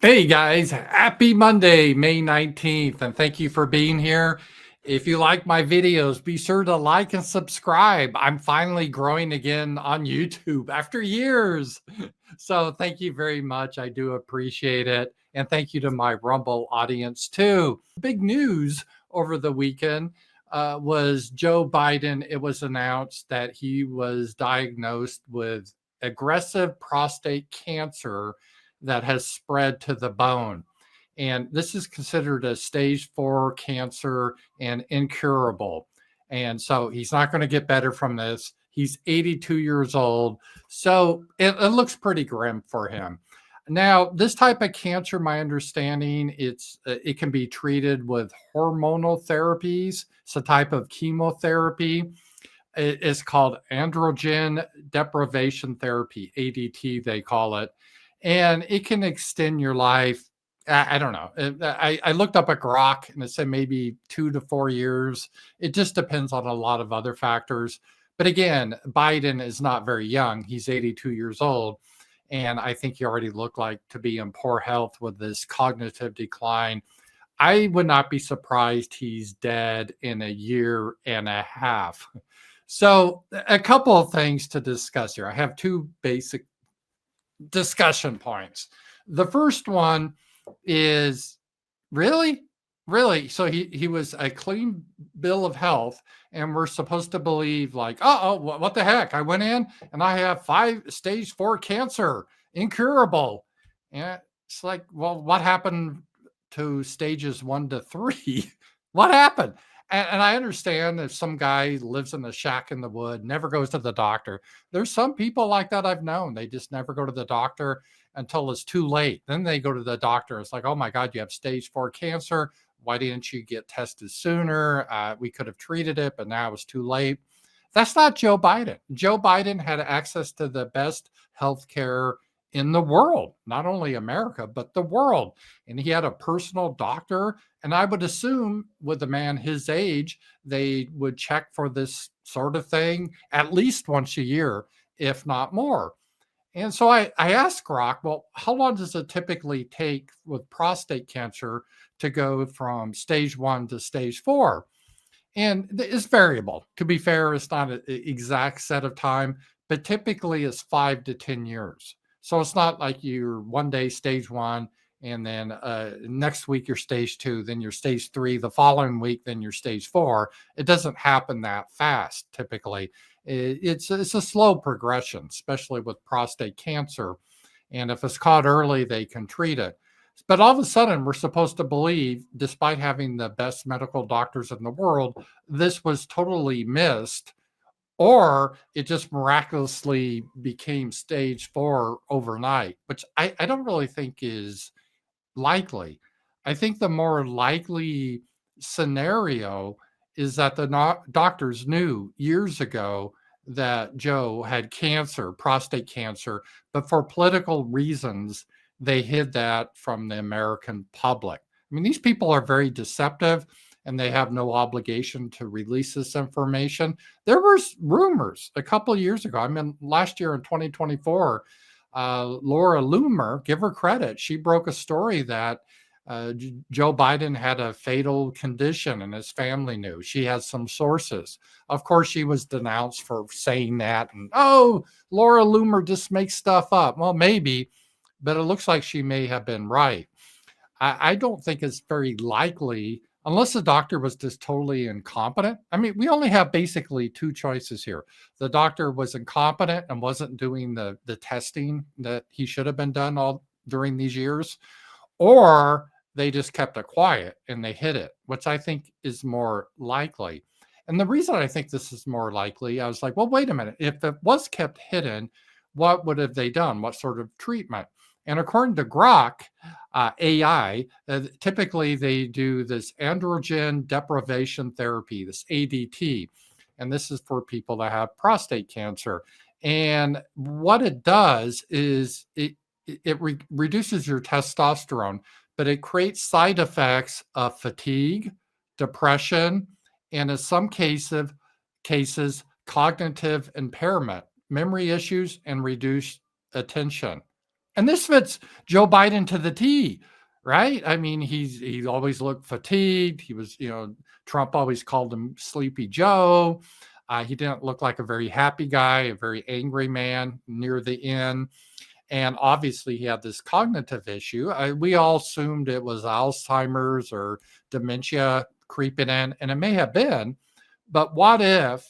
Hey guys, happy Monday, May 19th, and thank you for being here. If you like my videos, be sure to like and subscribe. I'm finally growing again on YouTube after years. So thank you very much. I do appreciate it. And thank you to my Rumble audience too. Big news over the weekend was Joe Biden. It was announced that he was diagnosed with aggressive prostate cancer that has spread to the bone. And this is considered a stage 4 cancer and incurable. And so he's not going to get better from this. He's 82 years old. So it looks pretty grim for him. Now, this type of cancer, my understanding, it can be treated with hormonal therapies. It's a type of chemotherapy. It's called androgen deprivation therapy, ADT, they call it. And it can extend your life. I don't know. I looked up a grok and it said maybe 2 to 4 years. It just depends on a lot of other factors. But again, Biden is not very young. He's 82 years old. And I think he already looked like to be in poor health with this cognitive decline. I would not be surprised he's dead in a year and a half. So, a couple of things to discuss here. I have two basic discussion points. The first one is really, really. So he was a clean bill of health, and we're supposed to believe like, what the heck? I went in and I have stage 4 cancer, incurable. And it's like, well, what happened to stages 1 to 3? What happened? And I understand if some guy lives in a shack in the wood, never goes to the doctor. There's some people like that I've known. They just never go to the doctor until it's too late. Then they go to the doctor. It's like, oh my God, you have stage 4 cancer. Why didn't you get tested sooner? We could have treated it, but now it's too late. That's not Joe Biden. Joe Biden had access to the best health care in the world, not only America, but the world. And he had a personal doctor. And I would assume with a man his age, they would check for this sort of thing at least once a year, if not more. And so I asked Grok, well, how long does it typically take with prostate cancer to go from stage 1 to stage 4? And it's variable. To be fair, it's not an exact set of time, but typically it's 5 to 10 years. So it's not like you're one day stage 1, and then next week you're stage 2, then you're stage 3, the following week, then you're stage 4. It doesn't happen that fast typically. It's a slow progression, especially with prostate cancer. And if it's caught early, they can treat it. But all of a sudden, we're supposed to believe, despite having the best medical doctors in the world, this was totally missed, or it just miraculously became stage 4 overnight, which I don't really think is likely. I think the more likely scenario is that the doctors knew years ago that Joe had cancer, prostate cancer, but for political reasons, they hid that from the American public. I mean, these people are very deceptive and they have no obligation to release this information. There was rumors a couple of years ago. I mean, last year in 2024, Laura Loomer, give her credit, she broke a story that Joe Biden had a fatal condition and his family knew. She has some sources. Of course, she was denounced for saying that. And, oh, Laura Loomer just makes stuff up. Well, maybe, but it looks like she may have been right. I don't think it's very likely, unless the doctor was just totally incompetent. I mean, we only have basically two choices here. The doctor was incompetent and wasn't doing the testing that he should have been done all during these years, or they just kept it quiet and they hid it, which I think is more likely. And the reason I think this is more likely, I was like, well, wait a minute. If it was kept hidden, what would have they done? What sort of treatment? And according to Grok AI, typically they do this androgen deprivation therapy, this ADT, and this is for people that have prostate cancer. And what it does is it reduces your testosterone, but it creates side effects of fatigue, depression, and in some cases cognitive impairment, memory issues, and reduced attention. And this fits Joe Biden to the T, right? I mean, he always looked fatigued. He was, Trump always called him Sleepy Joe. He didn't look like a very happy guy, a very angry man near the end. And obviously, he had this cognitive issue. We all assumed it was Alzheimer's or dementia creeping in, and it may have been. But what if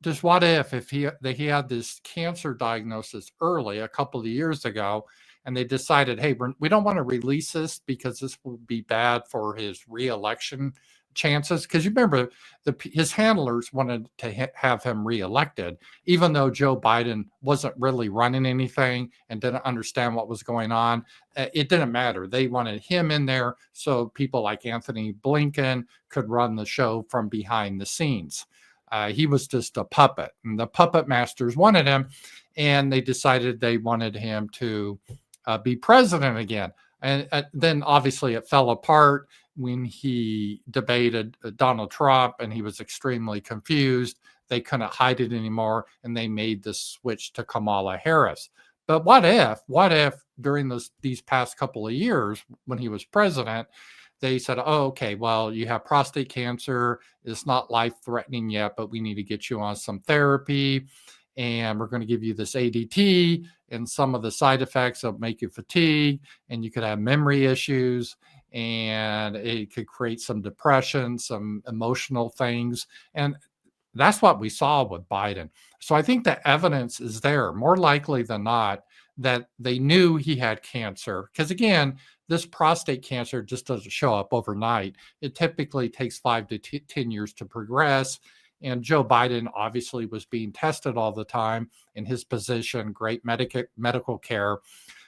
he had this cancer diagnosis early a couple of years ago, and they decided, hey, we don't want to release this because this will be bad for his reelection chances. Because you remember, his handlers wanted to have him reelected, even though Joe Biden wasn't really running anything and didn't understand what was going on. It didn't matter. They wanted him in there so people like Anthony Blinken could run the show from behind the scenes. He was just a puppet, and the puppet masters wanted him, and they decided they wanted him to be president again. And then obviously it fell apart when he debated Donald Trump, and he was extremely confused. They couldn't hide it anymore, and they made the switch to Kamala Harris. But what if during these past couple of years when he was president, they said, oh, okay, well, you have prostate cancer. It's not life-threatening yet, but we need to get you on some therapy. And we're going to give you this ADT, and some of the side effects will make you fatigue, and you could have memory issues, and it could create some depression, some emotional things. And that's what we saw with Biden. So I think the evidence is there, more likely than not, that they knew he had cancer. Because again, this prostate cancer just doesn't show up overnight. It typically takes 5 to 10 years to progress. And Joe Biden obviously was being tested all the time in his position, great medical care.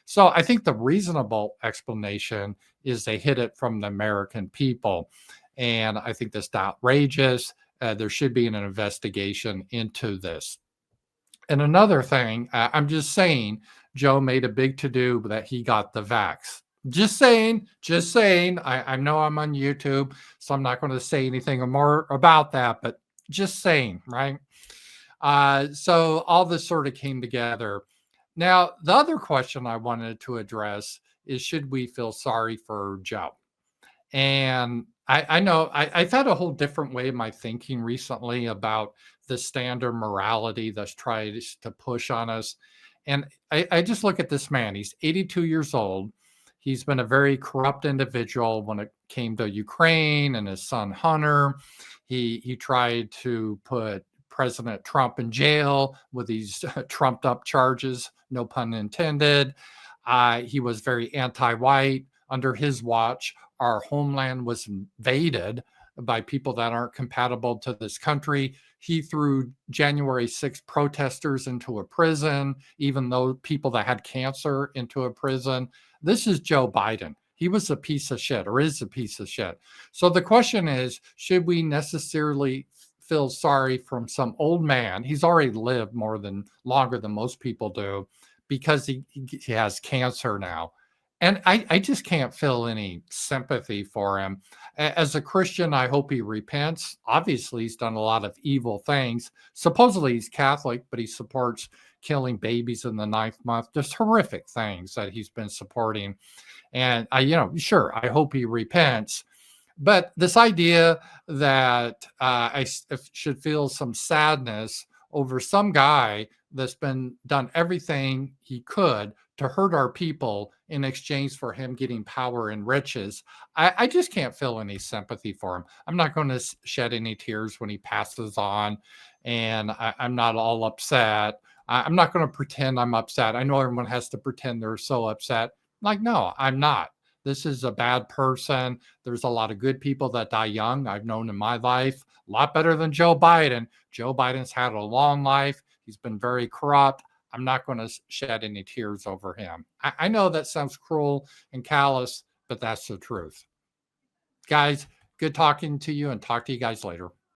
So I think the reasonable explanation is they hid it from the American people. And I think that's outrageous. There should be an investigation into this. And another thing, I'm just saying, Joe made a big to-do that he got the vax. Just saying. I know I'm on YouTube, so I'm not going to say anything more about that, but just saying, right? So all this sort of came together. Now, the other question I wanted to address is, should we feel sorry for Joe? And I know I've had a whole different way of my thinking recently about the standard morality that's tried to push on us. And I just look at this man. He's 82 years old. He's been a very corrupt individual when it came to Ukraine and his son Hunter. He tried to put President Trump in jail with these trumped up charges, no pun intended. He was very anti-white. Under his watch, our homeland was invaded by people that aren't compatible to this country. He threw January 6th protesters into a prison, even though people that had cancer into a prison. This is Joe Biden. He was a piece of shit, or is a piece of shit. So the question is, should we necessarily feel sorry from some old man? He's already lived longer than most people do, because he has cancer now. And I just can't feel any sympathy for him. As a Christian, I hope he repents. Obviously, he's done a lot of evil things. Supposedly, he's Catholic, but he supports killing babies in the 9th month. Just horrific things that he's been supporting. And sure, I hope he repents. But this idea that I should feel some sadness over some guy that's done everything he could to hurt our people in exchange for him getting power and riches, I just can't feel any sympathy for him. I'm not going to shed any tears when he passes on, and I'm not all upset. I'm not going to pretend I'm upset. I know everyone has to pretend they're so upset. Like, no, I'm not. This is a bad person. There's a lot of good people that die young. I've known in my life, a lot better than Joe Biden. Joe Biden's had a long life. He's been very corrupt. I'm not going to shed any tears over him. I know that sounds cruel and callous, but that's the truth. Guys, good talking to you, and talk to you guys later.